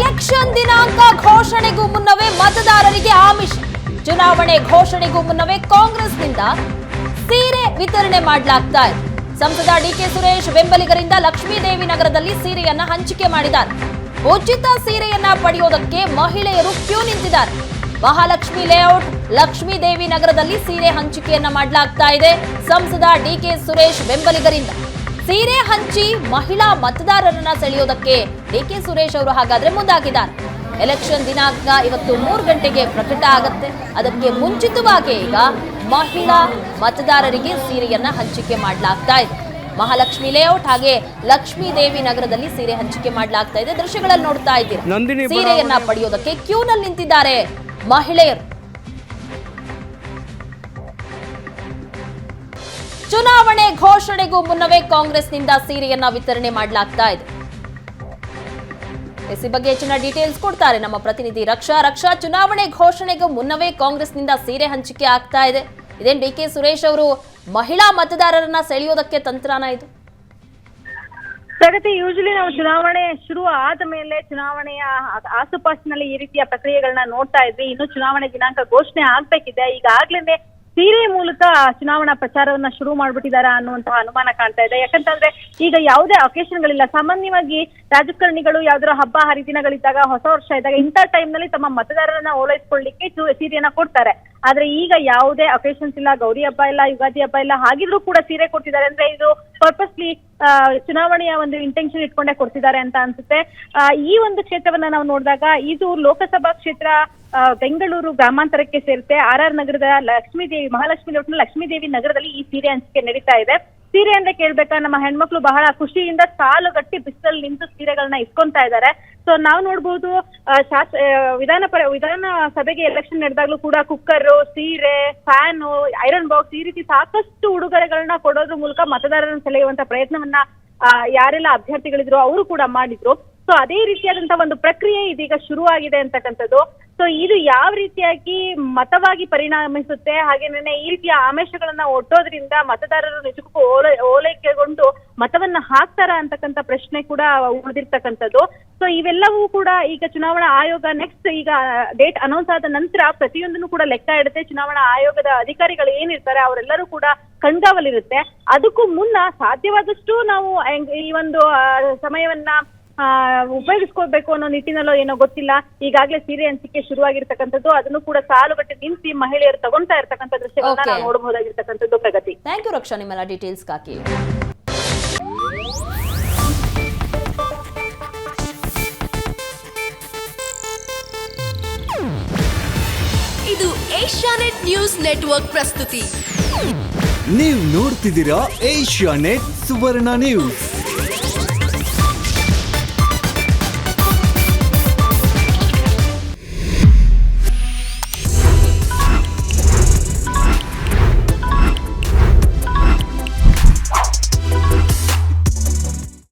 Election ದಿನಾಂಕ ಘೋಷಣೆಗೂ ಮುನ್ನವೇ ಮತದಾರರಿಗೆ ಆಮಿಷ. ಚುನಾವಣೆ ಘೋಷಣೆಗೂ ಮುನ್ನವೇ ಕಾಂಗ್ರೆಸ್ನಿಂದ ಸೀರೆ ವಿತರಣೆ ಮಾಡಲಾಗ್ತಾ ಇದೆ. ಸಂಸದ ಡಿಕೆ ಸುರೇಶ್ ಬೆಂಬಲಿಗರಿಂದ ಲಕ್ಷ್ಮೀದೇವಿ ನಗರದಲ್ಲಿ ಸೀರೆಯನ್ನ ಹಂಚಿಕೆ ಮಾಡಿದ್ದಾರೆ. ಉಚಿತ ಸೀರೆಯನ್ನ ಪಡೆಯೋದಕ್ಕೆ ಮಹಿಳೆಯರು ಕ್ಯೂ ನಿಂತಿದ್ದಾರೆ. ಮಹಾಲಕ್ಷ್ಮಿ ಲೇಔಟ್ ಲಕ್ಷ್ಮೀದೇವಿ ನಗರದಲ್ಲಿ ಸೀರೆ ಹಂಚಿಕೆಯನ್ನ ಮಾಡಲಾಗ್ತಾ ಇದೆ. ಸಂಸದ ಡಿಕೆ ಸುರೇಶ್ ಬೆಂಬಲಿಗರಿಂದ ಸೀರೆ ಹಂಚಿ ಮಹಿಳಾ ಮತದಾರರನ್ನ ಸೆಳೆಯೋದಕ್ಕೆ ಡಿಕೆ ಸುರೇಶ್ ಅವರು ಹಾಗಾದ್ರೆ ಮುಂದಾಗಿದ್ದಾರೆ. ಎಲೆಕ್ಷನ್ ದಿನಾಂಕ ಇವತ್ತು 3 ಗಂಟೆಗೆ ಪ್ರಕಟ ಆಗುತ್ತೆ. ಅದಕ್ಕೆ ಮುಂಚಿತವಾಗಿ ಈಗ ಮಹಿಳಾ ಮತದಾರರಿಗೆ ಸೀರೆಯನ್ನ ಹಂಚಿಕೆ ಮಾಡಲಾಗ್ತಾ ಇದೆ. ಮಹಾಲಕ್ಷ್ಮಿ ಲೇಔಟ್ ಹಾಗೆ ಲಕ್ಷ್ಮೀದೇವಿ ನಗರದಲ್ಲಿ ಸೀರೆ ಹಂಚಿಕೆ ಮಾಡಲಾಗ್ತಾ ಇದೆ. ದೃಶ್ಯಗಳಲ್ಲಿ ನೋಡ್ತಾ ಇದ್ದೀರಿ, ಸೀರೆಯನ್ನ ಪಡೆಯೋದಕ್ಕೆ ಕ್ಯೂನಲ್ಲಿ ನಿಂತಿದ್ದಾರೆ ಮಹಿಳೆಯರು. ಚುನಾವಣೆ ಘೋಷಣೆಗೂ ಮುನ್ನವೇ ಕಾಂಗ್ರೆಸ್ನಿಂದ ಸೀರೆಯನ್ನ ವಿತರಣೆ ಮಾಡಲಾಗ್ತಾ ಇದೆ. ಈ ಬಗ್ಗೆ ಹೆಚ್ಚಿನ ಡೀಟೇಲ್ಸ್ ಕೊಡ್ತಾರೆ ನಮ್ಮ ಪ್ರತಿನಿಧಿ ರಕ್ಷಾ. ಚುನಾವಣೆ ಘೋಷಣೆಗೂ ಮುನ್ನವೇ ಕಾಂಗ್ರೆಸ್ನಿಂದ ಸೀರೆ ಹಂಚಿಕೆ ಆಗ್ತಾ ಇದೆ. ಇದೇನ್ ಡಿಕೆ ಸುರೇಶ್ ಅವರು ಮಹಿಳಾ ಮತದಾರರನ್ನ ಸೆಳೆಯೋದಕ್ಕೆ ತಂತ್ರನ ಇದು? ಪ್ರಗತಿ, ಯೂಶಲಿ ನಾವು ಚುನಾವಣೆ ಶುರು ಆದ ಮೇಲೆ ಚುನಾವಣೆಯ ಆಸುಪಾಸಿನಲ್ಲಿ ಈ ರೀತಿಯ ಪ್ರಕ್ರಿಯೆಗಳನ್ನ ನೋಡ್ತಾ ಇದ್ವಿ. ಇನ್ನು ಚುನಾವಣೆ ದಿನಾಂಕ ಘೋಷಣೆ ಆಗ್ಬೇಕಿದೆ. ಈಗಾಗ್ಲೇ ಸೀರೆ ಮೂಲಕ ಚುನಾವಣಾ ಪ್ರಚಾರವನ್ನ ಶುರು ಮಾಡ್ಬಿಟ್ಟಿದಾರ ಅನ್ನುವಂತಹ ಅನುಮಾನ ಕಾಣ್ತಾ ಇದೆ. ಯಾಕಂತಂದ್ರೆ ಈಗ ಯಾವುದೇ ಅಕೇಶನ್ಗಳಿಲ್ಲ. ಸಾಮಾನ್ಯವಾಗಿ ರಾಜಕಾರಣಿಗಳು ಯಾವ್ದಾದ್ರು ಹಬ್ಬ ಹರಿದಿನಗಳಿದ್ದಾಗ, ಹೊಸ ವರ್ಷ ಇದ್ದಾಗ ಇಂಥ ಟೈಮ್ ನಲ್ಲಿ ತಮ್ಮ ಮತದಾರರನ್ನ ಓಲೈಸ್ಕೊಳ್ಳಿಕ್ಕೆ ಸೀರೆಯನ್ನ ಕೊಡ್ತಾರೆ. ಆದ್ರೆ ಈಗ ಯಾವುದೇ ಅಕೇಶನ್ಸ್ ಇಲ್ಲ, ಗೌರಿ ಹಬ್ಬ ಇಲ್ಲ, ಯುಗಾದಿ ಹಬ್ಬ ಇಲ್ಲ, ಹಾಗಿದ್ರು ಕೂಡ ಸೀರೆ ಕೊಡ್ತಿದ್ದಾರೆ ಅಂದ್ರೆ ಇದು ಪರ್ಪಸ್ಲಿ ಚುನಾವಣೆಯ ಒಂದು ಇಂಟೆನ್ಷನ್ ಇಟ್ಕೊಂಡೇ ಕೊಡ್ತಿದ್ದಾರೆ ಅಂತ ಅನ್ಸುತ್ತೆ. ಈ ಒಂದು ಕ್ಷೇತ್ರವನ್ನ ನಾವು ನೋಡಿದಾಗ ಇದು ಲೋಕಸಭಾ ಕ್ಷೇತ್ರ ಬೆಂಗಳೂರು ಗ್ರಾಮಾಂತರಕ್ಕೆ ಸೇರುತ್ತೆ. RR ನಗರದ ಲಕ್ಷ್ಮೀದೇವಿ ಮಹಾಲಕ್ಷ್ಮಿ ಲೇಔಟ್ನ ಲಕ್ಷ್ಮೀದೇವಿ ನಗರದಲ್ಲಿ ಈ ಸೀರೆ ಹಂಚಿಕೆ ನಡೀತಾ ಇದೆ. ಸೀರೆ ಅಂದ್ರೆ ಕೇಳ್ಬೇಕಾ, ನಮ್ಮ ಹೆಣ್ಮಕ್ಳು ಬಹಳ ಖುಷಿಯಿಂದ ಸಾಲುಗಟ್ಟಿ ಬಿಸಿಲಲ್ಲಿ ನಿಂತು ಸೀರೆಗಳನ್ನ ಇಸ್ಕೊಂತಾ ಇದ್ದಾರೆ. ಸೊ ನಾವು ನೋಡ್ಬೋದು, ವಿಧಾನ ಸಭೆಗೆ ಎಲೆಕ್ಷನ್ ನಡೆದಾಗ್ಲೂ ಕೂಡ ಕುಕ್ಕರ್, ಸೀರೆ, ಫ್ಯಾನ್, ಐರನ್ ಬಾಕ್ಸ್ ಈ ರೀತಿ ಸಾಕಷ್ಟು ಉಡುಗೊರೆಗಳನ್ನ ಕೊಡೋದ್ರ ಮೂಲಕ ಮತದಾರರನ್ನು ಸೆಳೆಯುವಂತ ಪ್ರಯತ್ನವನ್ನ ಯಾರೆಲ್ಲ ಅಭ್ಯರ್ಥಿಗಳಿದ್ರು ಅವರು ಕೂಡ ಮಾಡಿದ್ರು. ಸೊ ಅದೇ ರೀತಿಯಾದಂತಹ ಒಂದು ಪ್ರಕ್ರಿಯೆ ಇದೀಗ ಶುರುವಾಗಿದೆ ಅಂತಕ್ಕಂಥದ್ದು. ಸೊ ಇದು ಯಾವ ರೀತಿಯಾಗಿ ಮತವಾಗಿ ಪರಿಣಮಿಸುತ್ತೆ, ಹಾಗೇನೇ ಈ ರೀತಿಯ ಆಮಿಷಗಳನ್ನ ಒಡ್ಡೋದ್ರಿಂದ ಮತದಾರರು ನಿಜಕ್ಕೂ ಓಲೈಕೆಗೊಂಡು ಮತವನ್ನ ಹಾಕ್ತಾರ ಅಂತಕ್ಕಂಥ ಪ್ರಶ್ನೆ ಕೂಡ ಉಳಿದಿರ್ತಕ್ಕಂಥದ್ದು. ಸೊ ಇವೆಲ್ಲವೂ ಕೂಡ ಈಗ ಚುನಾವಣಾ ಆಯೋಗ ನೆಕ್ಸ್ಟ್ ಈಗ ಡೇಟ್ ಅನೌನ್ಸ್ ಆದ ನಂತರ ಪ್ರತಿಯೊಂದನ್ನು ಕೂಡ ಲೆಕ್ಕ ಇಡುತ್ತೆ. ಚುನಾವಣಾ ಆಯೋಗದ ಅಧಿಕಾರಿಗಳು ಏನಿರ್ತಾರೆ ಅವರೆಲ್ಲರೂ ಕೂಡ ಕಣ್ಗಾವಲಿರುತ್ತೆ. ಅದಕ್ಕೂ ಮುನ್ನ ಸಾಧ್ಯವಾದಷ್ಟು ನಾವು ಈ ಒಂದು ಸಮಯವನ್ನ ಉಪಯೋಗಿಸ್ಕೊಳ್ಬೇಕು ಅನ್ನೋ ನಿಟ್ಟಿನಲ್ಲೋ ಏನೋ ಗೊತ್ತಿಲ್ಲ, ಈಗಾಗಲೇ ಸೀರೆ ಹಂಚಿಕೆ ಶುರುವಾಗಿರ್ತಕ್ಕಂಥದ್ದು. ಅದನ್ನು ಕೂಡ ಸಾಲುಗಟ್ಟಿ ನಿಂತು ಮಹಿಳೆಯರು ತಗೊಂತಾ ಇರ್ತಕ್ಕಂಥ ದೃಶ್ಯವನ್ನ ನಾವು ನೋಡಬಹುದಾಗಿರ್ತಕ್ಕಂಥದ್ದು. ಪ್ರಗತಿ, ಥ್ಯಾಂಕ್ ಯು ರಕ್ಷಾ ನಿಮ್ಮೆಲ್ಲ ಡೀಟೇಲ್ಸ್ ಗಾಗಿ. ಇದು ಏಷ್ಯಾನೆಟ್ ನ್ಯೂಸ್ ನೆಟ್ವರ್ಕ್ ಪ್ರಸ್ತುತಿ. ನೀವು ನೋಡ್ತಿದ್ದೀರಾ ಏಷ್ಯಾನೆಟ್ ಸುವರ್ಣ ನ್ಯೂಸ್.